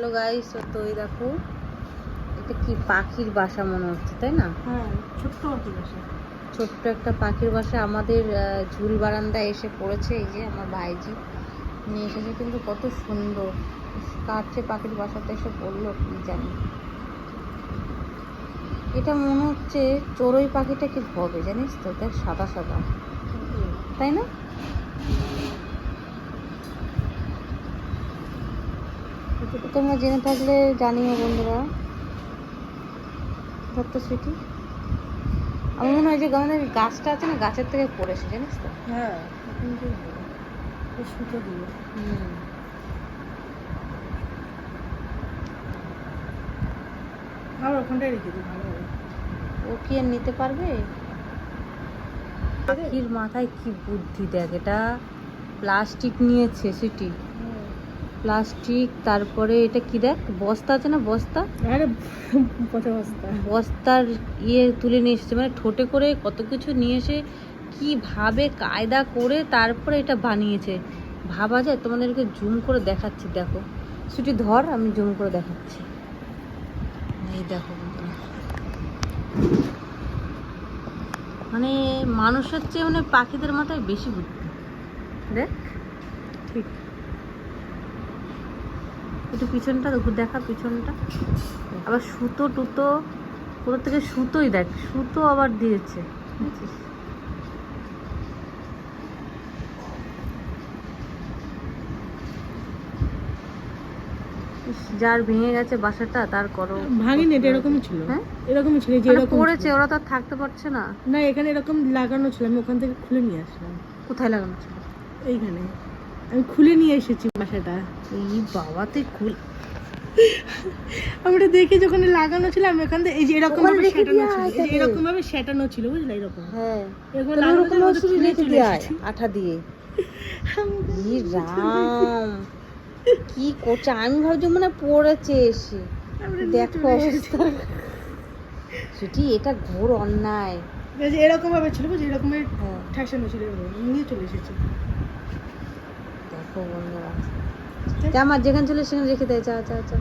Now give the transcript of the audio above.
Hello guys, তো এই দেখো এটা কি পাখির বাসা মনে হচ্ছে, তাই না? হ্যাঁ, ছোট্ট পাখির বাসা। ছোট্ট একটা পাখির বাসা আমাদের ঝুল বারান্দায় এসে পড়েছে। এই যে আমার ভাইজি নিয়ে এসেছে, কিন্তু কত সুন্দর কাটছে পাখির বাসাটা এসে পড়লো কি জানি। এটা মনে হচ্ছে চড়ুই পাখিটা কি হবে জানিস তো, দেখ সাদা সাদা, তাই না? তোমরা জেনে থাকলে জানিও বন্ধুরা। ধরতো স্মৃতি, আমার মনে হয় যে আমাদের গাছটা আছে না, গাছের থেকে পড়েছে জানিস তো। হ্যাঁ, সুতো দিয়ে। আর ওখানটায় রেখে দিই, ভালো হবে। ও কি আর নিতে পারবে? পাখির মাথায় কি বুদ্ধি দেখ, এটা প্লাস্টিক নিয়েছে সিটি, প্লাস্টিক, তারপরে এটা কি দেখ বস্তা আছে না, বস্তা, আরে পচা বস্তা। বস্তার ইয়ে তুলে নিয়ে এসেছে, মানে ঠোঁটে করে কত কিছু নিয়ে এসে কিভাবে কায়দা করে তারপরে এটা বানিয়েছে ভাবা যায়। তোমাদেরকে জুম করে দেখাচ্ছি, দেখো সিটি ধর, আমি জুম করে দেখাচ্ছি। এই দেখো বন্ধুরা, মানে মানুষের চেয়ে মানে পাখিদের মাথায় বেশি বুদ্ধি। দেখ ঠিক। একটু পিছনটা দেখো, দেখা পিছনটা, আবার সুতো টুতো কোথা থেকে সুতোই দেখ, সুতো আবার দিয়েছে বুঝছিস? ইস, যার ভেঙে গেছে বাসাটা তার করো। ভাঙিনি, এটা এরকমই ছিল। হ্যাঁ, এরকমই ছিল, যে মানে এরকম পড়েছে, ছিল। ওরা তো আর থাকতে পারছে না। না, এখানে এরকম লাগানো ছিল, আমি ওখান থেকে খুলে নিয়ে আসলাম। কোথায় লাগানো ছিল? এইখানে আমি খুলে নিয়ে এসেছি বাসাটা। এই বাবা, তুই খুল, আমরা দেখি যখন লাগানো ছিল, আমি ওখান থেকে এই যে এরকম ওখানে ভাবে রেখে সেটানো দিয়ে ছিল, আয় এই যে তাহলে। এরকম ভাবে সেটানো ছিল, বুঝলে, এরকম হ্যাঁ, এরকম তাহলে লাগানো ওরকম ছিল, ওটা শুধু খুলে রেখে চলে দিয়ে আয় এসেছি। আঠা দিয়ে। ই রাম, কি করছে, আমি ভাবছি মানে পড়েছে এসে, আমরা নিয়ে দেখো চলে এসেছি। অবস্থা। সেটি এটা ঘোর অন্যায়। এই যে এরকম ভাবে ছিল, বুঝলি, এরকম হ্যাঁ, ঠাসানো ছিল, এরকম নিয়ে চলে এসেছি। দেখো বন্ধুরা, যা, আমার যেখানে ছিল সেখানে রেখে দেয়, যা যা যা।